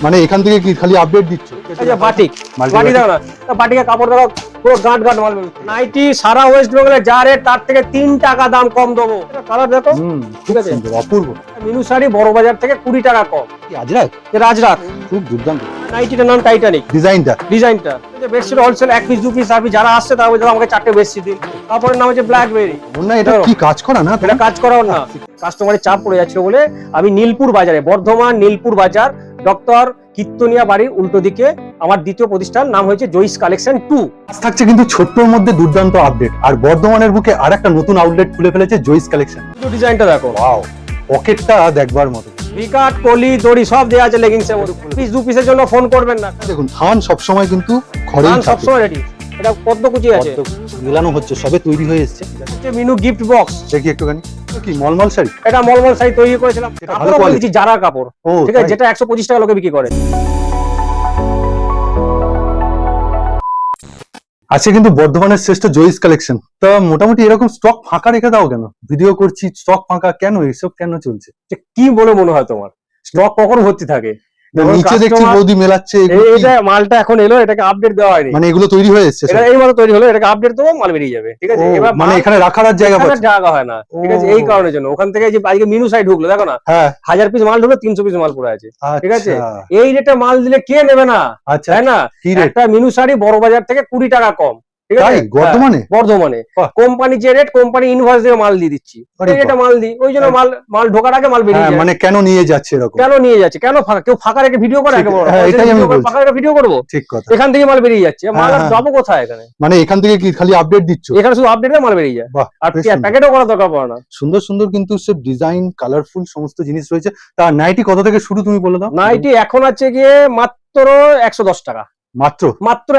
মানে এখান থেকে কি খালি আপডেট দিচ্ছ? এই যে বাটিক, বাটি দেখো না, বাটিকের কাপড় দেখো পুরো গাঁট গাঁট মাল বেরোচ্ছে। নাইটি সারা ওয়েস্ট বেঙ্গলে যা রেট তার থেকে 3 টাকা দাম কম দেবো। কালার দেখো, ঠিক আছে, অপূর্ব। মিনু শাড়ি বড় বাজার থেকে 20 টাকা কম। আজরাক, রাজরাত, খুব দুর্দান্ত। নাইটিটার নাম টাইটানিক। ডিজাইনটা এই যে বেডশিট হোলসেল 1 পিস 2 পিস আপনি যারা আসছে তারা বলছে আমাকে 4টে বেডশিট দিন। তারপরে নাম হচ্ছে ব্ল্যাকবেরি। না এটা কি কাজ করা না? এটা কাজ করাও না, কাস্টমারের চাপ পড়ে যাচ্ছিল বলে আমি নীলপুর বাজারে, বর্ধমান নীলপুর বাজার, ডক্টর কীর্তনিয়া বাড়ির উল্টো দিকে আমার দ্বিতীয় প্রতিষ্ঠান, নাম হয়েছে জয়িস কালেকশন 2। থাকছে কিন্তু ছোট্টর মধ্যে দুর্দান্ত আপডেট, আর বর্ধমানের বুকে আরেকটা নতুন আউটলেট খুলে ফেলেছে জয়িস কালেকশন। ডিজাইনটা দেখো, ওয়াও, পকেটটা দেখবার মতো। বিকাট কলি দড়ি সব দেওয়া আছে লেগিংসের মধ্যে। পিস 2 পিসের জন্য ফোন করবেন না। দেখুন থান সবসময় কিন্তু ঘরেই থাকে, সবসময় রেডি। এটা পদ্মকুচি আছে, মিলানো হচ্ছে, সবে তৈরি হয়ে এসেছে। মিনু গিফট বক্স দেখি একটুখানি। কি মলমল শাড়ি? এটা মলমল শাড়ি তৈরি করেছিলাম, ভালো কোয়ালিটি, জারা কাপড়, ঠিক আছে, যেটা 125 টাকা লোকে বিক্রি করে। আজকে কিন্তু বর্ধমানের শ্রেষ্ঠ জয়িস কালেকশন। তা মোটামুটি এরকম স্টক ফাঁকা রেখে দাও কেন? ভিডিও করছি স্টক ফাঁকা কেন, এসব কেন চলছে? কি বলে মনে হয় তোমার স্টক কখন ভর্তি থাকে? নিচে দেখছি বৌদি মেলাচ্ছে, এটা মালটা এখন এলো, এটাকে আপডেট দেওয়া হয়নি, মানে এগুলো তৈরি হয়ে এসেছে, এটা এই মাত্র তৈরি হলো, এটাকে আপডেট দেবো, মাল বেরিয়ে যাবে, ঠিক আছে। এবার মানে এখানে রাখার আর জায়গা পাচ্ছে, জায়গা হয় না, ঠিক আছে, এই কারণের জন্য ওখান থেকে যে আজকে মিনু সাইড ঢুকলো, দেখো না, 1000 পিস মাল ঢুকলো, 300 পিস মাল পড়ে আছে, ঠিক আছে। এই রেটে মাল দিলে কে নেবে না, তাই না? একটা মিনু শাড়ি বড় বাজার থেকে 20 টাকা কম, ঠিক আছে, বর্ধমানে কোম্পানি যে রেট, কোম্পানি ইনভয়েস দিয়ে মাল দিয়ে দিচ্ছি, এটা মাল দিই, ওই জন্য মাল ঢোকার আগে মাল বেরিয়ে যায়। মানে কেন নিয়ে যাচ্ছে এরকম? কেন নিয়ে যাচ্ছে, কেন ফাঁকা? কেউ ফাঁকা রেখে ভিডিও করে? ফাঁকা রেখে ভিডিও করবো? ঠিক কথা। এখান থেকে মাল বেরিয়ে যাচ্ছে, মাল যাবো কোথায়? এখানে মানে এখান থেকে কি খালি আপডেট দিচ্ছ? এখানে শুধু আপডেট মাল বেরিয়ে যায়, আর প্যাকেটও করার দরকার পড়ে না। সুন্দর সুন্দর কিন্তু সব ডিজাইন, কালারফুল সমস্ত জিনিস রয়েছে। তা নাইটি কত থেকে শুরু তুমি বলে দাও? নাইটি এখন আছে গিয়ে মাত্র 110 টাকা, মাত্র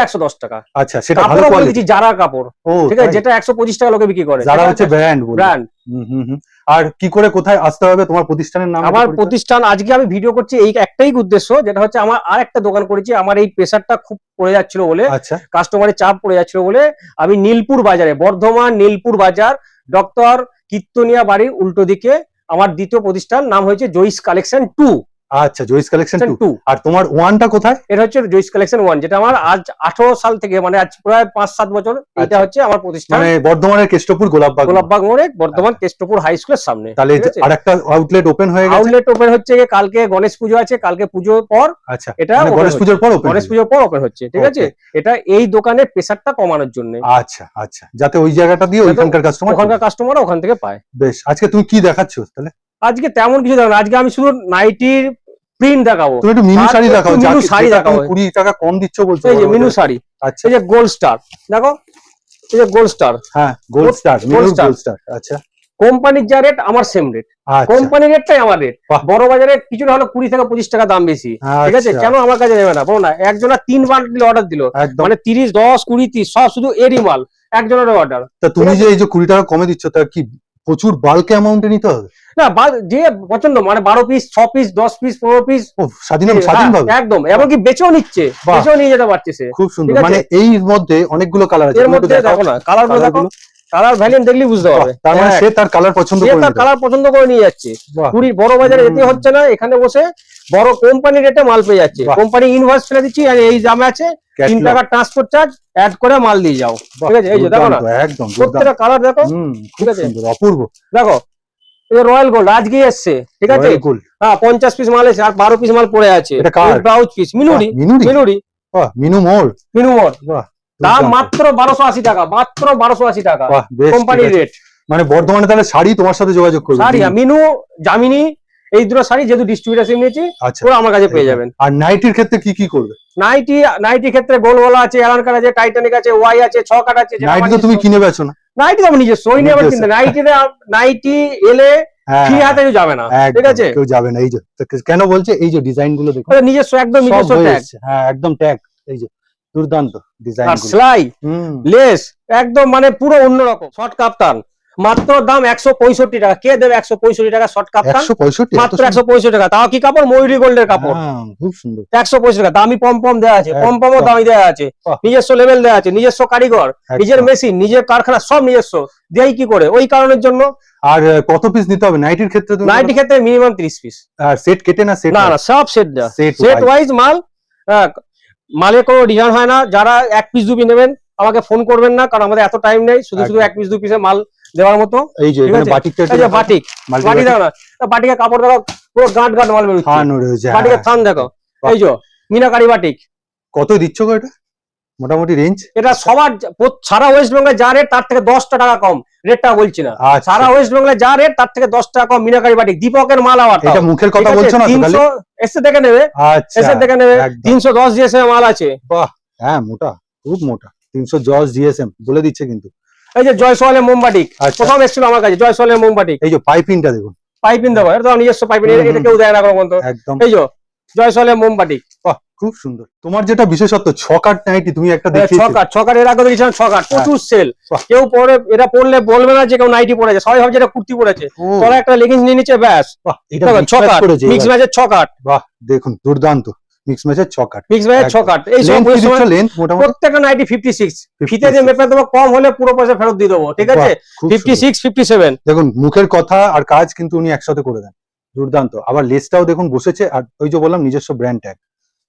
110 টাকা। আচ্ছা, সেটা ভালো কোয়ালিটি, জারা কাপড়, ঠিক আছে, যেটা 125 টাকা লোকে বিক্রি করে। যারা হচ্ছে ব্র্যান্ড। আর কি করে কোথায় আসতে হবে? তোমার প্রতিষ্ঠানের নাম? আমার প্রতিষ্ঠান, আজকে আমি ভিডিও করছি এই একটাই উদ্দেশ্য, যেটা হচ্ছে আমার আর একটা দোকান করেছি, আমার এই প্রেসারটা খুব পড়ে যাচ্ছিল বলে, কাস্টমারের চাপ পড়ে যাচ্ছিল বলে আমি নীলপুর বাজারে, বর্ধমান নীলপুর বাজার, ডক্টর কীর্তনিয়া বাড়ির উল্টো দিকে আমার দ্বিতীয় প্রতিষ্ঠান, নাম হয়েছে জয়িস কালেকশন 2। আচ্ছা, জয়িস কালেকশন 2। আর তোমার 1টা কোথায়? এটা হচ্ছে জয়িস কালেকশন 1, যেটা আমার আজ 18 সাল থেকে, মানে আজ প্রায় 5-7 বছর এটা হচ্ছে আমার প্রতিষ্ঠান, মানে বর্ধমানের কেষ্টপুর গোলাপবাগ মোড়ে, বর্ধমান কেষ্টপুর হাই স্কুলের সামনে। তাহলে আরেকটা আউটলেট ওপেন হয়ে গেছে। আউটলেট ওপেন হচ্ছে, কালকে গণেশ পুজো আছে, কালকে পুজোর পর। আচ্ছা, এটা গণেশ পুজোর পর ওপেন হচ্ছে, ঠিক আছে। এটা এই দোকানের প্রেসারটা কমানোর জন্য। আচ্ছা আচ্ছা, যাতে ওই জায়গাটা দিয়ে ওখানকার কাস্টমার ওখান থেকে পায়। বেশ, আজকে তুমি কি দেখাচ্ছ তাহলে? আজকে তেমন কিছু দেখাবো না, আজকে আমি শুধু নাইটির প্রিন্ট দেখাবো। তুমি একটু মিনু শাড়ি দেখাও, মিনু শাড়ি দেখাও। 20 টাকা কম দিচ্ছ বলছো? এই যে মিনু শাড়ি, আচ্ছা, এই যে গোল্ড স্টার দেখো, এই যে গোল্ড স্টার, হ্যাঁ gold star, Minu gold star. আচ্ছা, কোম্পানির যা রেট আমার সেম রেট, কোম্পানির রেটটাই আমার রেট। বড় বাজারে কিছু না হলে 20 থেকে 25 টাকা দাম বেশি, ঠিক আছে। কেন আমার কাছে নেবে না বলো না? একজনা 3 বান্ডেল অর্ডার দিল, মানে 30, 10, 20, 30 সব শুধু এরই মাল, একজনের অর্ডার। তা তুমি যে এই যে 20 টাকা কমে দিচ্ছ, তা কি প্রচুর বাল্ক অ্যামাউন্টে নিতে হবে? না, যে পছন্দ, মানে 12 পিস, 6 পিস, 10 পিস, 15 পিস স্বাধীনভাবে একদম, এমনকি বেচেও নিচ্ছে, বেচেও নিয়ে যেতে পারছে সে। খুব সুন্দর। মানে এই মধ্যে অনেকগুলো কালার আছে, এর মধ্যে দেখো না, কালারগুলো দেখো, কালার ভ্যারিয়েন্ট দেখলে বুঝতে পারবে। তার মানে সে তার কালার পছন্দ করে নিয়ে যাচ্ছে। পুরী বড় বাজারে যেতে হচ্ছে না, এখানে বসে বড় কোম্পানির রেটে মাল পেয়ে যাচ্ছে। কোম্পানি ইনভয়েস ফেলে দিচ্ছি, আর এই দামে আছে, 3 টাকা ট্রান্সপোর্ট চার্জ অ্যাড করে মাল দিয়ে যাও, ঠিক আছে। এই যে দেখো না, একদম প্রত্যেকটা কালার দেখো, ঠিক আছে, অপূর্ব। দেখো এই রয়্যাল গোল্ড আজকে এসছে, ঠিক আছে, হ্যাঁ 50 পিস মাল এসে, আর 12 পিস মাল পড়ে আছে, ব্লাউজ পিস মিনুরি, মিনু মোর, দাম মাত্র 1280 টাকা, মাত্র 1280 টাকা কোম্পানির রেট। মানে বর্ধমানে তাহলে শাড়ি তোমার সাথে যোগাযোগ করবে, শাড়ি মিনু, জামিনী, এই দুটো শাড়ি যেহেতু ডিস্ট্রিবিউটারশিপ নিয়েছি, পুরো আমার কাছে পেয়ে যাবেন। আর নাইটির ক্ষেত্রে কি করবে? নাইটির ক্ষেত্রে গোলওয়ালা আছে, এলানকার আছে, টাইটানিক আছে, ওয়াই আছে, 6 কাট আছে। নাইটি তো তুমি কিনে বেচো না? নাইটি তো আমি নিজস্ব, ওই নিয়ে আবার কিনতে, নাইটি এলে ফ্রি হাতে যাবে না, ঠিক আছে, কেউ যাবে না। এই যে কেন বলছে, এই যে ডিজাইন গুলো দেখো, নিজস্ব, একদম নিজস্ব ট্যাগ, হ্যাঁ একদম ট্যাগ। এই যে দুর্দান্ত ডিজাইন, আর সেলাই, লেস একদম, মানে পুরো অন্যরকম। শর্ট কাপ্তান মাত্র দাম 165 টাকা। কে দেবে 165 টাকা শর্ট কাপ্তান? 165 মাত্র 165 টাকা। তাও কি কাপড়? ময়ূরী গোল্ডের কাপড়। খুব সুন্দর। 165 টাকা। দামি পম দেওয়া আছে, পমও দামি দেওয়া আছে, নিজস্ব লেভেল দেওয়া আছে, নিজস্ব কারিগর, নিজের মেশিন, নিজের কারখানা, সব নিজস্ব। দেয় কি করে? ওই কারণের জন্য। আর কত পিস নিতে হবে নাইটির ক্ষেত্রে? নাইটির ক্ষেত্রে মিনিমাম 30 পিস। আর সেট কেটে না? সেট না না, সব সেট দেওয়া, সেট ওয়াইজ মাল। মালে কোনো ডিজাইন হয় না। যারা এক পিস 2 পিস নেবেন আমাকে ফোন করবেন না, কারণ আমাদের এত টাইম নেই শুধু এক পিস 2 পিসে মাল দেওয়ার মতো। এই যে এখানে বাটিকটা, এই যে বাটিক দেখো না, বাটিকের কাপড় দেখো, পুরো গাঁট মাল বেরোচ্ছে। বাটিকের থান দেখো, এই যে মিনাকারি বাটিক। কত দিচ্ছ গো এটা মোটামুটি রেঞ্জ? এটা সবার সারা ওয়েস্ট বেঙ্গলে যা রেট তার থেকে 10 টাকা কম। রেটটা বলছি না, সারা ওয়েস্ট বেঙ্গলে যা রেট তার থেকে 10 টাকা কম। মিনাকারি বাটিক, দীপকের মাল। আবার এটা মুখের কথা বলছো না? 300 এসে দেখে নেবে, এসে দেখে নেবে। 310 জিএসএম মাল আছে। বাহ, হ্যাঁ মোটা, খুব মোটা। 310 জিএসএম বলে দিচ্ছে কিন্তু। এই যে জয়সওয়ালের মোমবাটিক, প্রথম এসেছিল আমার কাছে জয়সওয়ালের মোমবাটিক। এই যে পাইপিংটা দেখুন, পাইপিং দেবো, এটা তো নিজস্ব পাইপিং, এটা কেউ দেয় না কোনো বন্ধ। একদম। এই যে জয়সওয়ালের মোমবাটিক, বাহ খুব সুন্দর। তোমার যেটা বিশেষত্ব, ছকাট নাইটি তুমি একটা দেখিয়েছো। ছকাট এর আগে দেখেছিলাম, ছকাট প্রচুর সেল। কেউ পরে, এটা পরলে বলবে না যে কেউ নাইটি পরেছে, সবাই ভাবছে এটা কুর্তি পরেছে। তবে একটা লেগিংস নিয়ে নিচ্ছে, ব্যাস। এটা ছকাট, মিক্স ম্যাচের ছকাট। বাহ দেখুন, দুর্দান্ত মিক্স ম্যাচের ছকাট, মিক্স ম্যাচের ছকাট। এই সব লেন্থ মোটামুটি প্রত্যেকটা নাইটি 56। ফিতে যে মেপে দেবো, কম হলে পুরো পয়সা ফেরত দিয়ে দেবো, ঠিক আছে? 56, 57। দেখুন মুখের কথা আর কাজ কিন্তু উনি একসাথে করে দেন, দুর্দান্ত। আবার লেসটাও দেখুন বসেছে, আর ওই যে বললাম নিজস্ব ব্র্যান্ড ট্যাগ।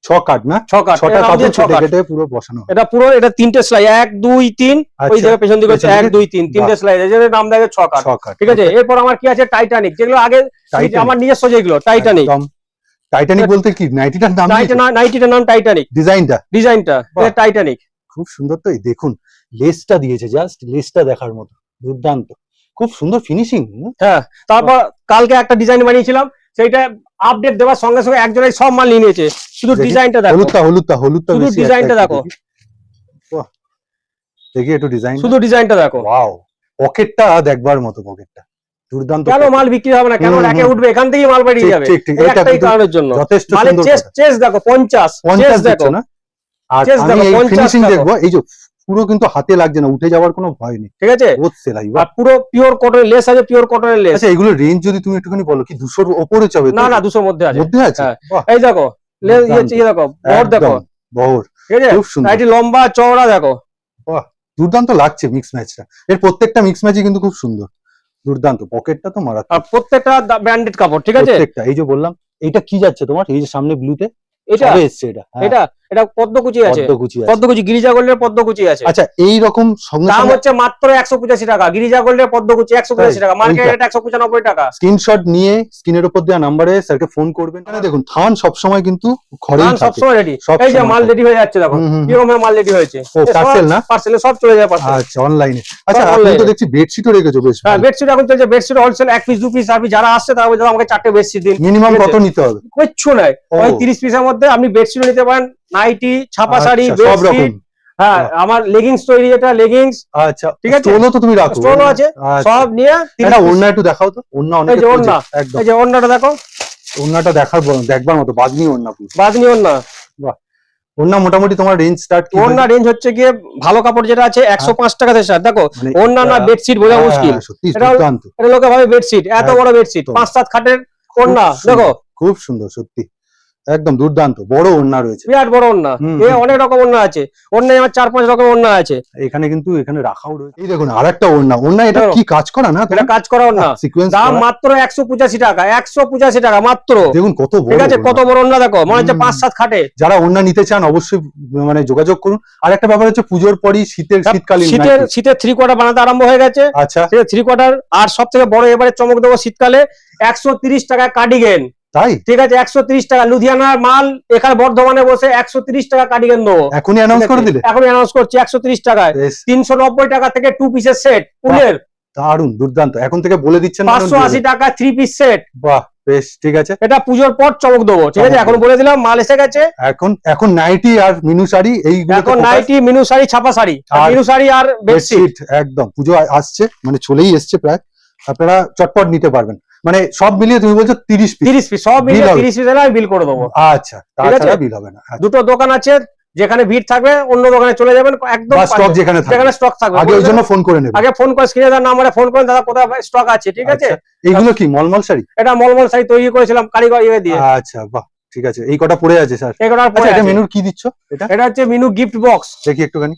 ছকাট না, ছটা কাপড় কেটে পুরো বসানো। এটা পুরো, এটা 3টে সেলাই, 1 2 3। ওই জায়গা পেছন দিকে হচ্ছে 1 2 3, 3টে সেলাই, এর নাম দেবে ছকাট, ঠিক আছে? এরপর আমার কি আছে? টাইটানিক, যেগুলো আগে আমার নিজস্ব, যেগুলো টাইটানিক। টাইটানিক বলতে কি নাইটিটার নাম? নাইটিটার নাম টাইটানিক। ডিজাইনটা টাইটানিক। খুব সুন্দর। তো দেখুন লেসটা দিয়েছে, জাস্ট লেসটা দেখার মতো, দুর্দান্ত, খুব সুন্দর ফিনিশিং। হ্যাঁ, তারপর কালকে একটা ডিজাইন বানিয়েছিলাম, সেইটা আপডেট দেওয়ার সঙ্গে সঙ্গে একজনের সব মাল নিয়ে নিয়েছে। শুধু ডিজাইনটা দেখো, হলুদটা শুধু ডিজাইনটা দেখো, দেখি একটু ডিজাইন, শুধু ডিজাইনটা দেখো। ওয়াও, পকেটটা দেখবার মতো, পকেটটা দুর্দান্ত। কেন মাল বিক্রি হবে না? কেন র্যাকে উঠবে? এখান থেকেই মাল বেরিয়ে যাবে, একটাই কারণের জন্য। যথেষ্ট মালের চেস্ট দেখো, 50 দেখো না। আর আমি এই ফিনিশিং দেখবো, এই যে পুরো কিন্তু হাতে লাগছে না, উঠে যাওয়ার কোনো ভয় নেই, ঠিক আছে? বহুত সেলাই। আর পুরো পিওর কটনের লেস আছে, পিওর কটনের লেস। আচ্ছা, এগুলো রেঞ্জ যদি তুমি একটুখানি বলো, কি 200 এর উপরে যাবে? না না, 200 মধ্যে আছে। হ্যাঁ, এই দেখো লেস, এই দেখো বহর, দেখো বহর, ঠিক আছে? খুব সুন্দর। নাইটি লম্বা চওড়া দেখো, বাহ দুর্দান্ত লাগছে মিক্স ম্যাচটা। এর প্রত্যেকটা মিক্স ম্যাচই কিন্তু খুব সুন্দর, দুর্দান্ত। পকেটটা তো মারাত্মক, আর প্রত্যেকটা ব্র্যান্ডেড কাপড়, ঠিক আছে? প্রত্যেকটা। এই যে বললাম, এইটা কি যাচ্ছে তোমার, এই যে সামনে ব্লুতে এটা এসছে, এটা পদ্মকুচি আছে, পদ্মকুচি, গিরিজা গোল্ডের পদ্মকুচি আছে। আচ্ছা, এই রকম দাম হচ্ছে মাত্র 185 টাকা। গিরিজা গোল্ডের পদ্মকুচি 185 টাকা, মার্কেট রেট 195 টাকা। স্ক্রিনশট নিয়ে স্ক্রিনের উপর দেওয়া নম্বরে স্যারকে ফোন করবেন। এখানে দেখুন থান সবসময় কিন্তু ঘরেই থাকে, সবসময় রেডি। এই যে মাল রেডি হয়ে যাচ্ছে, দেখো কিরকম মাল রেডি হয়েছে। পার্সেল না? পার্সেলে সব চলে যায়, পার্সেল। আচ্ছা, অনলাইনে। আচ্ছা, আপনি তো দেখছি বেডশিটও রেখেছো বেশ। হ্যাঁ, বেডশিট এখন চলছে, বেডশিট হোলসেল 1 পিস 2 পিস। আপনি যারা আসছে তারা বলছে আমাকে 4টে বেডশিট দিন। মিনিমাম কত নিতে হবে? কিচ্ছু নাই, ওই 30 পিসের মধ্যে আপনি বেডশিটও নিতে পারেন, নাইটি, ছাপা শাড়ি, সব রকম। হ্যাঁ, আমার লেগিংস তৈরি, এটা লেগিংস। আচ্ছা, ঠিক আছে, স্টোলও তো তুমি রাখো? স্টোলও আছে, সব নিয়ে। এটা ওড়না একটু দেখাও তো, ওড়না অনেক। এই যে ওড়না, এই যে ওড়নাটা দেখো, ওড়নাটা দেখবার মতো, বাজনি ওড়না, বাজনি ওড়না। বাহ, ওড়না মোটামুটি তোমার রেঞ্জ স্টার্ট? ওড়না রেঞ্জ হচ্ছে গিয়ে ভালো কাপড় যেটা আছে 105 টাকা থেকে স্টার্ট। দেখো ওড়না না বেডশিট বোঝা মুশকিল, এটা লোকে ভাবে বেডশিট, এত বড় বেডশিট, 5-7 খাটের ওড়না দেখো, খুব সুন্দর, সত্যি একদম দুর্দান্ত। বড় ওড়না রয়েছে, বিরাট বড় ওড়না। অনেক রকম ওড়না আছে, ওড়নায় আমার 4-5 রকম ওড়না আছে। এখানে কিন্তু এখানে রাখাও রয়েছে। এই দেখুন আরেকটা ওড়না, এটা কি কাজ করা না? এটা কাজ করা ওড়না, দাম মাত্র 185 টাকা, 185 টাকা মাত্র। দেখুন কত বড়, ঠিক আছে? কত বড় ওড়না দেখো, মনে হচ্ছে 5-7 খাটে। যারা ওড়না নিতে চান অবশ্যই মানে যোগাযোগ করুন। আর একটা ব্যাপার হচ্ছে, পুজোর পরই শীতকালীন শীতের 3 কোয়ার্টার বানাতে আরম্ভ হয়ে গেছে। আচ্ছা, 3 কোয়ার্টার। আর সব থেকে বড় এবারে চমক দেবো, শীতকালে 130 টাকা কার্ডিগেন। তাই? ঠিক আছে, 130 টাকা লুধিয়ানার মাল, এখানে বর্ধমানে বসে 130 টাকা কার্ডিগেন দেবো। এখনই অ্যানাউন্স করে দিলে? এখনই অ্যানাউন্স করছি, 130 টাকায় 390 টাকা থেকে 2 পিসের সেট ফুলের। দারুন, দুর্দান্ত। এখন থেকে বলে দিচ্ছেন 580 টাকা 3 পিস সেট। বাহ, বেশ, ঠিক আছে। এটা পুজোর পর চমক দেবো, ঠিক আছে? এখন বলে দিলাম, মাল এসে গেছে। এখন নাইটি আর মিনু শাড়ি, এখন নাইটি, মিনু শাড়ি, ছাপা শাড়ি, মিনু শাড়ি আর বেডশিট। একদম পুজো আসছে, মানে চলেই এসছে প্রায়, আপনারা চটপট নিতে পারবেন। মানে সব মিলিয়ে তুমি বলছো 30 পিস? 30 পিস, সব মিলিয়ে 30 পিস এলে আমি বিল করে দেবো। আচ্ছা, তাছাড়া বিল হবে না। দুটো দোকান আছে, যেখানে ভিড় থাকবে অন্য দোকানে চলে যাবেন, একদম স্টক যেখানে স্টক থাকবে আগে ওই জন্য ফোন করে নেবেন, আগে ফোন করে স্ক্রিনে দেওয়ার নাম্বারে ফোন করেন, দাদা কোথায় স্টক আছে, ঠিক আছে। এইগুলো কি মলমল শাড়ি? এটা মলমল শাড়ি তৈরি করেছিলাম কারিগর ইয়ে দিয়ে। আচ্ছা, বাহ, ঠিক আছে। এই কটা পড়ে আছে স্যার, এই কটা পড়ে এটা আছে। মেনুর কি দিচ্ছ? এটা হচ্ছে মেনু গিফট বক্স, দেখি একটুখানি।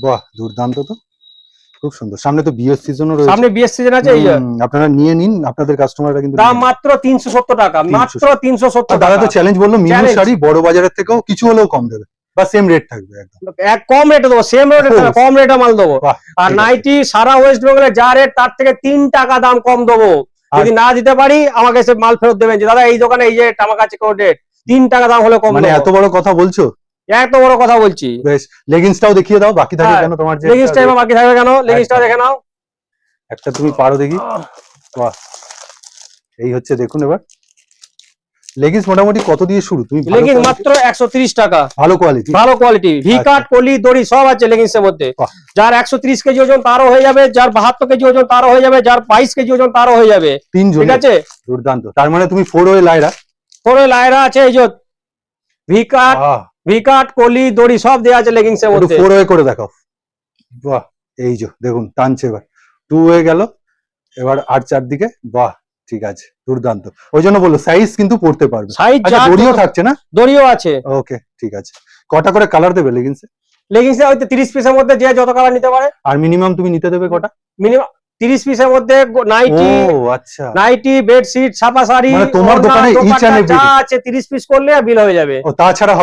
বাহ, দুর্দান্ত তো, খুব সুন্দর। সামনে তো বিয়ের সিজনও রয়েছে, সামনে বিয়ের সিজন আছে, এই আপনারা নিয়ে নিন, আপনাদের কাস্টমাররা কিন্তু দাম মাত্র 370 টাকা, মাত্র 370 টাকা। দাদা তো চ্যালেঞ্জ বললো মেনু শাড়ি বড় বাজারের থেকেও কিছু হলেও কম দেবে, বা সেম রেট থাকবে, একদম কম রেটে দেবো, সেম রেটে কম রেটে মাল দেবো। আর নাইটি সারা ওয়েস্ট বেঙ্গলে যা রেট তার থেকে 3 টাকা দাম কম দেবো। যদি না দিতে পারি আমাকে এসে মাল ফেরত দেবেন, যে দাদা এই দোকানে এই যে আমার কাছে কোন রেট, 3 টাকা দাম হলে কম। মানে এত বড় কথা বলছো? এত বড় কথা বলছি। বেশ, লেগিংসটাও দেখিয়ে দাও, বাকি থাকে কেন তোমার? যে লেগিংসটা এবার বাকি থাকবে কেন, লেগিংসটা দেখে নাও। একটা তুমি পারো দেখি। বাহ, এই হচ্ছে দেখুন। এবার লেগিংস মোটামুটি কত দিয়ে শুরু? তুমি লেগিংস মাত্র 130 টাকা, ভালো কোয়ালিটি, ভালো কোয়ালিটি, ভি কাট, কলি, দড়ি সব আছে লেগিংস এর মধ্যে। যার 130 কেজি ওজন তারও হয়ে যাবে, যার 72 কেজি ওজন তারও হয়ে যাবে, যার 22 কেজি ওজন তারও হয়ে যাবে, ঠিক আছে। দুর্দান্ত। তার মানে তুমি 4 ওয়ে লায়রা, 4 ওয়ে লায়রা আছে, এই যে ভি কাট, কলি, দড়ি সব দেওয়া আছে লেগিংস এর মধ্যে। 4 ওয়ে করে দেখাও। বাহ, এই যে দেখুন টানছে। এবার 2 ওয়ে গেল, এবার আর চারদিকে। বাহ, ঠিক আছে, দুর্দান্ত। ওই জন্য বললো সাইজ কিন্তু পড়তে পারবে, দড়িও থাকছে না? দড়িও আছে। ওকে, ঠিক আছে। কটা করে কালার দেবে লেগিংসে? লেগিংসে হয়তো 30 পিসের মধ্যে যে যত কালার নিতে পারে। আর মিনিমাম তুমি নিতে দেবে কটা? মিনিমাম 30 পিসের মধ্যে নাইটি, আচ্ছা, নাইটি, বেডশিট, ছাপা শাড়ি, মানে তোমার দোকানে ইচ এন্ড এভরিথিং যা আছে 30 পিস করলে বিল হয়ে যাবে। তাছাড়া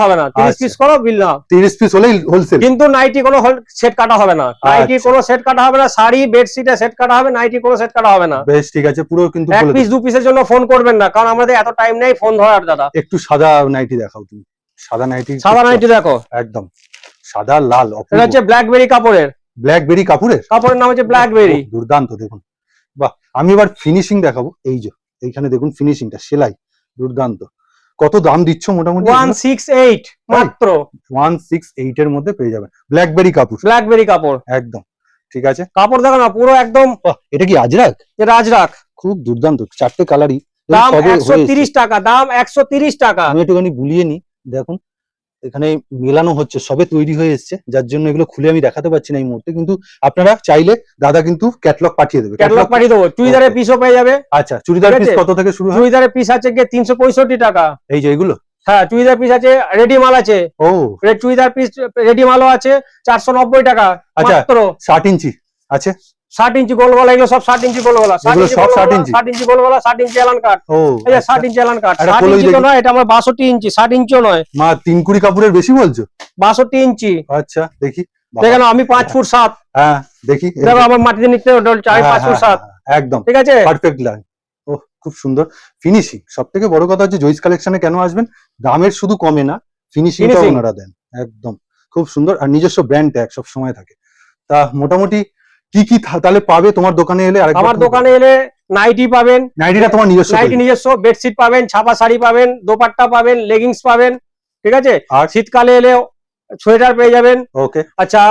হবে না, 30 পিস করো বিল না। 30 পিস হলেই হোলসেল। কিন্তু নাইটি কোনো সেট কাটা হবে না, নাইটি কোনো সেট কাটা হবে না, শাড়ি বেডশিটে সেট কাটা হবে, নাইটি কোনো সেট কাটা হবে না। বেশ, ঠিক আছে। পুরো কিন্তু এক পিস 2 পিসের জন্য ফোন করবেন না, কারণ আমাদের এত টাইম নেই ফোন ধরার। দাদা একটু সাদা নাইটি দেখাও তুমি। সাদা নাইটি দেখো, একদম সাদা লাল। এটা হচ্ছে ব্ল্যাকবেরি কাপড়ের, কাপড়ের নাম হচ্ছে ব্ল্যাকবেরি। দুর্দান্ত, দেখুন। বাহ, আমি এবার ফিনিশিং দেখাবো। এই যে এইখানে দেখুন ফিনিশিংটা, সেলাই দুর্দান্ত। কত দাম দিচ্ছ মোটামুটি? 168 মাত্র। 168 এর মধ্যে পেয়ে যাবেন ব্ল্যাকবেরি কাপড়, একদম ঠিক আছে। কাপড় দেখো না, পুরো একদম। এটা কি আজরাক? এটা আজরাক, খুব দুর্দান্ত। 4টে কালারই। দাম 130 টাকা, দাম 130 টাকা। আমি একটুখানি বুলিয়ে নি, দেখুন এখানে মেলানো হচ্ছে, সবে তৈরি হয়ে এসছে, যার জন্য এগুলো খুলে আমি দেখাতে পারছি না এই মুহূর্তে। কিন্তু আপনারা চাইলে দাদা কিন্তু ক্যাটালগ পাঠিয়ে দেবে, ক্যাটালগ পাঠিয়ে দেবো। চুড়িদারের পিসও পেয়ে যাবে। আচ্ছা, চুড়িদার পিস কত থেকে শুরু হয়? চুড়িদারের পিস আছে গিয়ে 365 টাকা। এই যে এগুলো, হ্যাঁ, চুড়িদার পিস আছে, রেডি মাল আছে। চুড়িদার পিস রেডি মালও আছে 490 টাকা। আচ্ছা, 60 ইঞ্চি আছে, 60 ইঞ্চি গোলগলা, এগুলো সব 60 ইঞ্চি গোলগলা, 60 ইঞ্চি গোলগলা, 60 ইঞ্চি এলান কাট। এই যে 60 ইঞ্চি এলান কাট, 60 ইঞ্চি তো নয়, এটা আমার 62 ইঞ্চি, 60 ইঞ্চিও নয়। মা 3 কুড়ি কাপড়ের বেশি বলছো? 62 ইঞ্চি। আচ্ছা, দেখি। দেখেন আমি 5 ফুট 7। হ্যাঁ, দেখি। দেখো আমার মাটিতে নিতে 5 ফুট 7, একদম ঠিক আছে, পারফেক্ট লাইন। ওহ, খুব সুন্দর ফিনিশিং। সবথেকে বড় কথা হচ্ছে জয়িস কালেকশনে কেন আসবেন, দামের শুধু কমে না, ফিনিশিংটাও ওনারা দেন একদম খুব সুন্দর। আর নিজস্ব ব্র্যান্ড ট্যাগ সব সময় থাকে। তা মোটামুটি কি কি তাহলে পাবে তোমার দোকানে এলে? আমার দোকানে এলে নাইটি পাবেন, নাইটিটা তোমার নিজস্ব, নাইটি নিজস্ব, বেডশিট পাবেন, ছাপা শাড়ি পাবেন, দোপাট্টা পাবেন, লেগিংস পাবেন, ঠিক আছে। আর শীতকালে এলে সোয়েটার পেয়ে যাবেন। ওকে, আচ্ছা,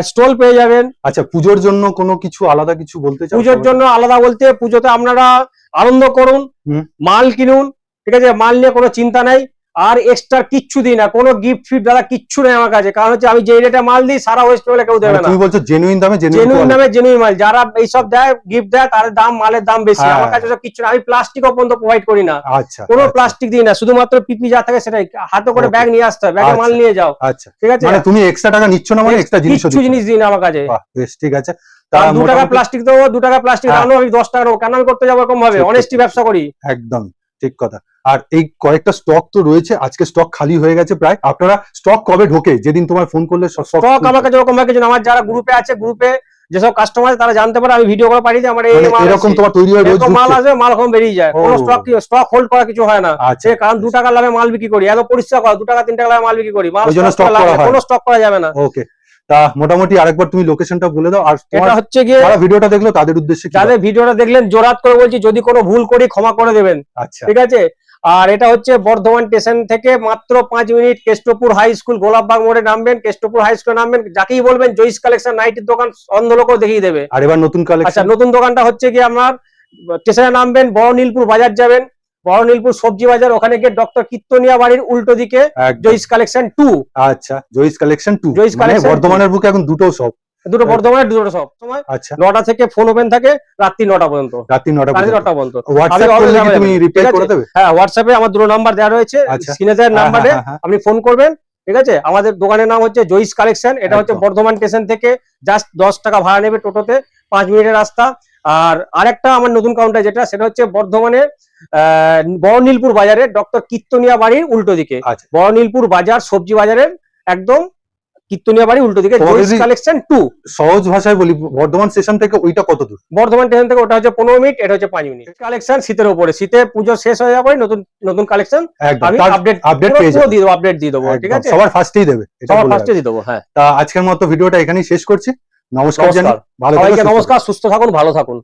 স্টোল পেয়ে যাবেন। আচ্ছা, পুজোর জন্য কোনো কিছু আলাদা কিছু বলতে চাও? পুজোর জন্য আলাদা বলতে, পুজোতে আপনারা আনন্দ করুন, মাল কিনুন, ঠিক আছে, মাল নিয়ে কোনো চিন্তা নাই। আর এক্সট্রা কিচ্ছু দিই না, কোনো গিফট ফিফট দাদা কিচ্ছু নেই আমার কাছে। কারণ হচ্ছে আমি যে রেটে মাল দিই সারা ওয়েস্ট বেঙ্গলে কেউ দেবে না। তুমি বলছো জেনুইন দামে, জেনুইন দামে জেনুইন মাল। যারা এইসব দেয় গিফট দেয় তাদের দাম, মালের দাম বেশি। আমার কাছে সব কিচ্ছু না, আমি প্লাস্টিকও পর্যন্ত প্রোভাইড করি না। আচ্ছা, কোনো প্লাস্টিক দিই না, শুধুমাত্র পিপি যা থাকে সেটাই। হাতে করে ব্যাগ নিয়ে আসতে হয়, ব্যাগে মাল নিয়ে যাও। আচ্ছা, ঠিক আছে, মানে তুমি এক্সট্রা টাকা নিচ্ছ না, মানে এক্সট্রা কিছু জিনিস দিই না আমার কাছে। বেশ, ঠিক আছে। 2 টাকা প্লাস্টিক দেবো, 2 টাকা প্লাস্টিক দাও, আমি 10 টাকা দেবো, কেন আমি করতে যাবো এরকম ভাবে? অনেস্টি ব্যবসা করি। একদম ঠিক কথা। আর এই কয়েকটা স্টক তো রয়েছে, আজকে স্টক খালি হয়ে গেছে প্রায়। আপনারা স্টক কবে ঢোকে? যেদিন তোমার ফোন করলে স্টক আমার কাছে এরকম কিছু না। আমার যারা গ্রুপে আছে, গ্রুপে যেসব কাস্টমার তারা জানতে পারে, আমি ভিডিও করে পাঠিয়ে দিই আমার এই এরকম তোমার তৈরি হয়, রোজ মাল আসবে, মাল কম বেরিয়ে যায়। কোনো স্টক হোল্ড করা কিছু হয় না। কারণ 2 টাকা লাভে মাল বিক্রি করি, এত পরিষ্কার করা, 2 টাকা 3 টাকা লাভে মাল বিক্রি করি, মাল কোনো স্টক করা যাবে না। ওকে, তা মোটামুটি আরেকবার তুমি লোকেশনটা বলে দাও। আর এটা হচ্ছে গিয়ে যারা ভিডিওটা দেখলো তাদের উদ্দেশ্যে, যাদের ভিডিওটা দেখলেন জোরাত করে বলছি, যদি কোনো ভুল করি ক্ষমা করে দেবেন। আচ্ছা, ঠিক আছে। আর এটা হচ্ছে বর্ধমান স্টেশন থেকে মাত্র 5 minute, Keshtopur high school, Golapbag মোড়ে নামবেন, কেষ্টপুর হাই স্কুলে নামবেন, যাকেই বলবেন জয়িস কালেকশন নাইটির দোকান, অন্ধ লোকও দেখিয়ে দেবে। আর এবার নতুন কালেকশন। আচ্ছা, নতুন দোকানটা হচ্ছে কি আপনার স্টেশনে নামবেন, বড় নীলপুর বাজার যাবেন, বড়নীলপুর সবজি বাজার, ওখানে গিয়ে ডক্টর কীর্তনিয়া বাড়ির উল্টো দিকে জয়িস কালেকশন 2। আচ্ছা, জয়িস কালেকশন 2, জয়িস মানে কালেকশন বর্ধমানের বুকে এখন দুটো শপ, দুটো বর্ধমানের, দুটো সব সময় আচ্ছা 9টা থেকে ফোন ওপেন থাকে, রাত্রি 9টা পর্যন্ত, রাত্রি 9টা রাত্রি পর্যন্ত। 9টা পর্যন্ত। হোয়াটসঅ্যাপ আমি করলে always কি তুমি available, রিপ্লাই ঠিক আছে? করে দেবে? হ্যাঁ, হোয়াটসঅ্যাপে আমার দুটো নাম্বার দেওয়া রয়েছে, আচ্ছা। স্ক্রিনে দেওয়া নাম্বারে হ্যাঁ। আপনি ফোন করবেন, ঠিক আছে? আমাদের দোকানের নাম হচ্ছে জয়িস কালেকশন, এটা হচ্ছে একদম। বর্ধমান স্টেশন থেকে জাস্ট 10 টাকা ভাড়া নেবে টোটোতে, 5 মিনিটের রাস্তা। আর আরেকটা আমার নতুন কাউন্টার যেটা, সেটা হচ্ছে বর্ধমানের বড়নীলপুর বাজারে ডক্টর কীর্তনিয়া বাড়ির উল্টো দিকে, আচ্ছা, বড়নীলপুর বাজার সবজি বাজারের একদম কীর্তনিয়া বাড়ির উল্টো দিকে তোমাকে জয়িস যদি কালেকশন 2। সহজ ভাষায় বলি, বর্ধমান স্টেশন থেকে ওইটা কত দূর? বর্ধমান স্টেশন থেকে ওটা হচ্ছে 15 মিনিট, এটা হচ্ছে 5 মিনিট। কালেকশন শীতের উপরে, শীতে পুজো শেষ হয়ে যাবে, নতুন নতুন কালেকশন একদম আমি আপডেট পেয়ে যাবে, দিয়ে দেবো, আপডেট দিয়ে দেবো, ঠিক একদম আছে? সবার ফার্স্টেই দেবে, এটা সবার বলে ফার্স্টে রাখো। দিয়ে দেবো। হ্যাঁ, তা আজকের মতো ভিডিওটা এখানেই শেষ করছি। নমস্কার জানাই, নমস্কার ভালো সবাইকে, থাকো, সুস্থ থাকো। নমস্কার, সুস্থ থাকুন, ভালো থাকুন।